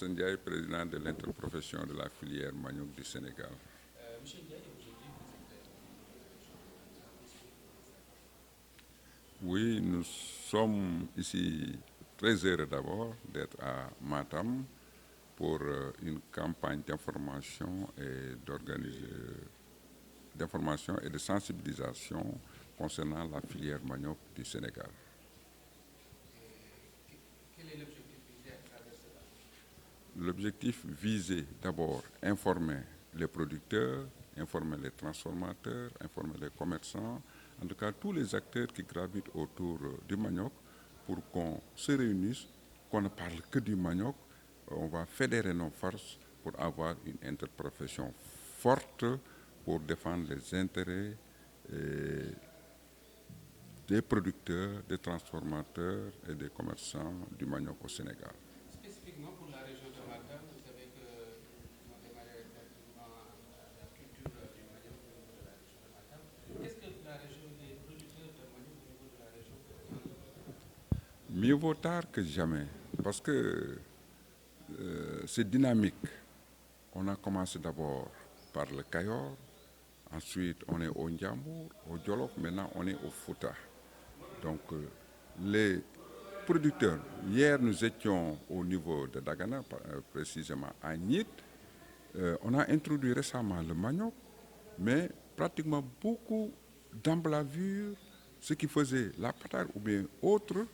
Ndiaye, président de l'interprofession de la filière manioc du Sénégal. Monsieur Ndiaye, aujourd'hui, Oui, nous sommes ici très heureux d'abord d'être à Matam pour une campagne d'information et de sensibilisation concernant la filière manioc du Sénégal. quel est l'objectif visé à travers cela? L'objectif visé d'abord informer les producteurs, informer les transformateurs, informer les commerçants, en tout cas tous les acteurs qui gravitent autour du manioc pour qu'on se réunisse, qu'on ne parle que du manioc. On va fédérer nos forces pour avoir une interprofession forte pour défendre les intérêts des producteurs, des transformateurs et des commerçants du manioc au Sénégal. Spécifiquement pour la région de Matam, vous savez que nous avons démarré effectivement la culture du manioc au niveau de la région de Matam. Qu'est-ce que la région des producteurs de manioc au niveau de la région peut? Mieux vaut tard que jamais, parce que c'est dynamique. On a commencé d'abord par le Cayor, ensuite on est au Ndiambour, au Djolof, maintenant on est au Fouta. Donc les producteurs, hier nous étions au niveau de Dagana, précisément à Nit. On a introduit récemment le manioc, mais pratiquement beaucoup d'emblavures, ceux qui faisaient la patate ou bien autres,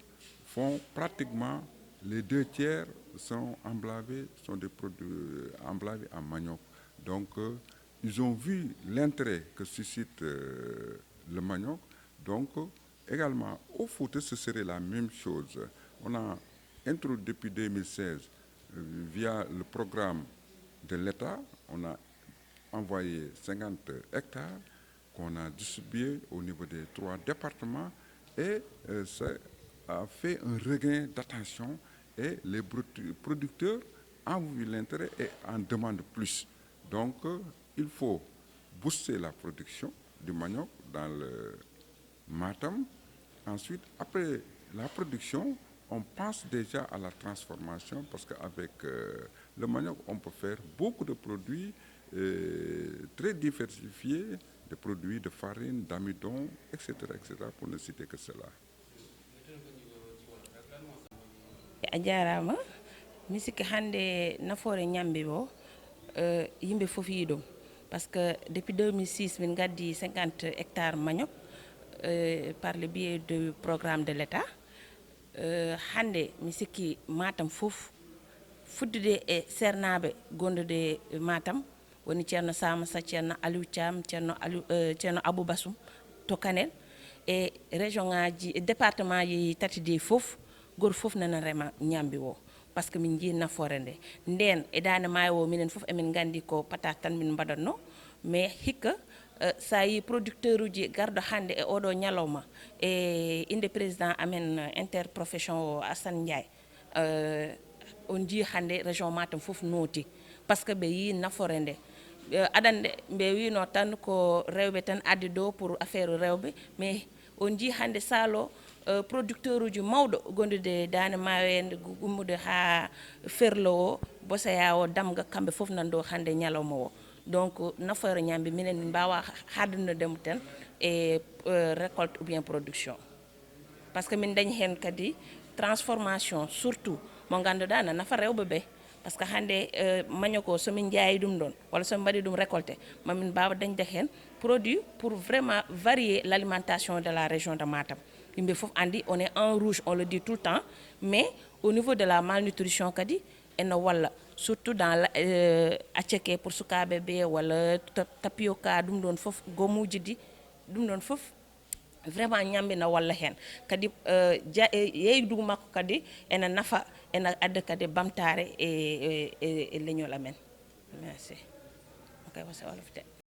font pratiquement les 2 tiers sont emblavés, sont des produits emblavés en manioc. Donc ils ont vu l'intérêt que suscite le manioc. Donc également au Fouta, ce serait la même chose. On a introduit depuis 2016 via le programme de l'État, on a envoyé 50 hectares qu'on a distribués au niveau des 3 départements et ça a fait un regain d'attention et les producteurs ont vu l'intérêt et en demandent plus. Donc il faut booster la production du manioc dans le Matam. Ensuite, après la production, on pense déjà à la transformation parce qu'avec le manioc, on peut faire beaucoup de produits très diversifiés, des produits de farine, d'amidon, etc., pour ne citer que cela. a jarama mi sikki hande nafoore ñambe o yimɓe fof yi ɗum par ce que depuis 2006 min gaddi 50 hectares manioc par le biais du programme de l'état hande mi sikki Matam fof fuddude e sernaɓe gondude Matam woni ceerno Samassa, ceerno Aliou Thiam, ceerno Abou Bassoum to Kanel e région ngaji département ji tati ɗi fof goto fof nana rema ñambi o par ce que min jii nafoore nde nden e dande maayo o minen fof emin gandi ko patate tan min mbaɗatno mais hikka sa yi producteur uji garɗo hande e oɗo ñalawma e inde président amen interprofession o Assane Ndiaye on jii hande région Matam fof nooti par ce que ɓe yi nafoore nde aɗande ɓe wino tan ko rewɓe tan addi ɗo pour affaire rewɓe mais on jii hande saalo producteur uji mawɗo gondude dande maayo en gummude ha ferlo o boseya o damga kamɓe fof nan ɗo hande ñalawma o donc nafoore ñambi minen min mbawa haddunodemo tan e récolte ou bien production par ce que min dañi hen kadi transformation surtout mo ganduɗa na nafa rewɓe ɓe par ce que hande manioc o somin jaayi ɗum ɗon walla somin mbaɗi ɗum récolté mamin mbawa dañde hen produit pour vraiment varier l'alimentation de la région de Matam. Yimɓe fof andi on est en rouge, on le dit tout le temps, mais au niveau de la malnutrition kadi ene walla surtout dans acceke pour sukaɓe ɓe walla tapioca ɗum ɗon fof gomuji ɗi ɗum ɗon fof vraiment ñambi na walla hen kadi yeydugu makko kadi ene nafa ene adda kadi bamtare e leñol amen merci okay, wasa wolof de